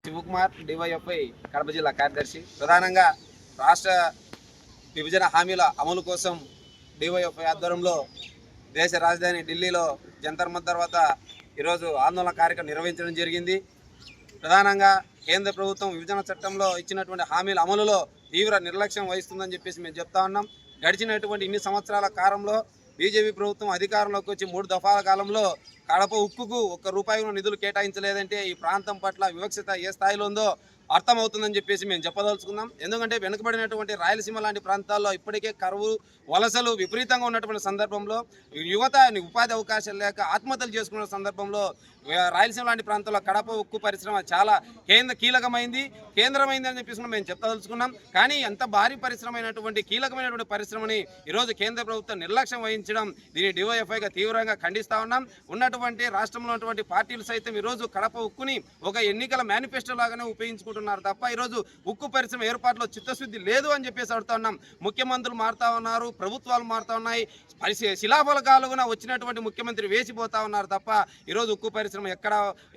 Shivakumar DYFI Kadapa జిల్లా కార్యదర్శి. ప్రధానంగా రాష్ట్ర విభజన హామీల అమలు కోసం డివైఎఫ్ఐ ఆధ్వర్యంలో దేశ రాజధాని ఢిల్లీలో జంతర్ మంతర్ వద్ద ఈరోజు ఆందోళన కార్యక్రమం నిర్వహించడం జరిగింది. ప్రధానంగా కేంద్ర ప్రభుత్వం విభజన చట్టంలో ఇచ్చినటువంటి హామీల అమలులో తీవ్ర నిర్లక్ష్యం వహిస్తుందని చెప్పేసి మేము చెప్తా ఉన్నాం. గడిచినటువంటి ఇన్ని సంవత్సరాల కాలంలో బీజేపీ ప్రభుత్వం అధికారంలోకి వచ్చి 3 దఫాల కాలంలో కడప ఉక్కుకు ₹1 నిధులు కేటాయించలేదంటే ఈ ప్రాంతం పట్ల వివక్షత ఏ స్థాయిలో ఉందో అర్థమవుతుందని చెప్పేసి మేము చెప్పదలుచుకున్నాం. ఎందుకంటే వెనుకబడినటువంటి రాయలసీమ లాంటి ప్రాంతాల్లో ఇప్పటికే కరువు వలసలు విపరీతంగా ఉన్నటువంటి సందర్భంలో యువత ఉపాధి అవకాశాలు లేక ఆత్మహత్యలు చేసుకున్న సందర్భంలో రాయలసీమ లాంటి ప్రాంతాల్లో కడప ఉక్కు పరిశ్రమ చాలా కీలకమైంది అని చెప్పేసి మేము చెప్పదలుచుకున్నాం. కానీ ఎంత భారీ కీలకమైనటువంటి పరిశ్రమని ఈరోజు కేంద్ర ప్రభుత్వం నిర్లక్ష్యం వహించడం దీన్ని డివైఎఫ్ఐగా తీవ్రంగా ఖండిస్తా ఉన్నాం. ఉన్నటువంటి రాష్ట్రంలో ఉన్నటువంటి పార్టీలు సైతం ఈరోజు కడప ఉక్కుని ఒక ఎన్నికల మేనిఫెస్టో లాగానే ఉపయోగించుకుంటున్నారు తప్ప ఈరోజు ఉక్కు పరిశ్రమ ఏర్పాటులో చిత్తశుద్ధి లేదు అని చెప్పేసి అడుగుతా ఉన్నాం. ముఖ్యమంత్రులు మారుతా ఉన్నారు, ప్రభుత్వాలు మారుతా ఉన్నాయి, శిలాఫలకాలుగా వచ్చినటువంటి ముఖ్యమంత్రి వేసిపోతా ఉన్నారు తప్ప ఈరోజు ఉక్కు పరిశ్రమ ఎక్కడ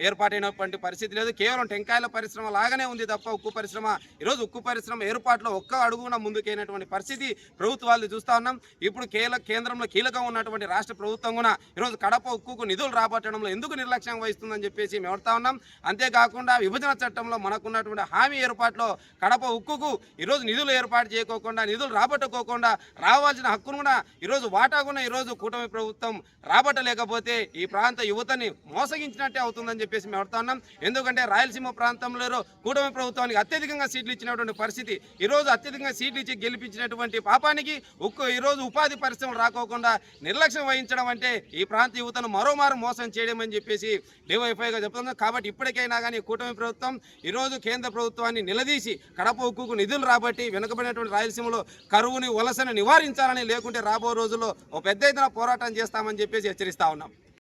ఏర్పాటైనటువంటి పరిస్థితి లేదు. కేవలం టెంకాయల పరిశ్రమ లాగానే ఉంది తప్ప ఉక్కు పరిశ్రమ ఈరోజు ఉక్కు పరిశ్రమ ఏర్పాటులో ఒక్క అడుగున ముందుకైనటువంటి పరిస్థితి ప్రభుత్వాలు చూస్తూ ఉన్నాం. ఇప్పుడు కేంద్రంలో కీలకంగా ఉన్నటువంటి రాష్ట్ర ప్రభుత్వం కూడా ఈరోజు కడప ఉక్కుకు నిధులు రాబట్టడంలో ఎందుకు నిర్లక్ష్యం వహిస్తుందని చెప్పేసి మేము అడుగుతా ఉన్నాం. అంతేకాకుండా విభజన చట్టంలో మనకున్నటువంటి హామీ ఏర్పాటులో కడప ఉక్కుకు ఈరోజు నిధులు ఏర్పాటు చేయకోకుండా నిధులు రాబట్టుకోకుండా రావాల్సిన హక్కును కూడా ఈరోజు వాటాగున్న ఈరోజు కూటమి ప్రభుత్వం రాబట్టలేకపోతే ఈ ప్రాంత యువతని మోసగించినట్టే అవుతుందని చెప్పేసి మేము అడుగుతా ఉన్నాం. ఎందుకంటే రాయలసీమ ప్రాంతంలో కూటమి ప్రభుత్వానికి అత్యధికంగా సీట్లు ఇచ్చినటువంటి పరిస్థితి, ఈరోజు అత్యధికంగా సీట్లు ఇచ్చి గెలిపించినటువంటి పాపానికి ఈరోజు ఉపాధి పరిశ్రమలు రాకోకుండా నిర్లక్ష్యం వహించడం అంటే ఈ ప్రాంత యువతను మరోమారు మోసం చేయడం అని చెప్పేసి డివైఎఫ్ఐగా చెప్తున్నాం. కాబట్టి ఇప్పటికైనా కానీ కూటమి ప్రభుత్వం ఈరోజు కేంద్ర ప్రభుత్వాన్ని నిలదీసి కడప ఉక్కుకు నిధులు రాబట్టి వెనుకబడినటువంటి రాయలసీమలో కరువుని వలసను నివారించాలని, లేకుంటే రాబో రోజుల్లో ఓ పెద్ద ఎత్తున పోరాటం చేస్తామని చెప్పేసి హెచ్చరిస్తా ఉన్నాం.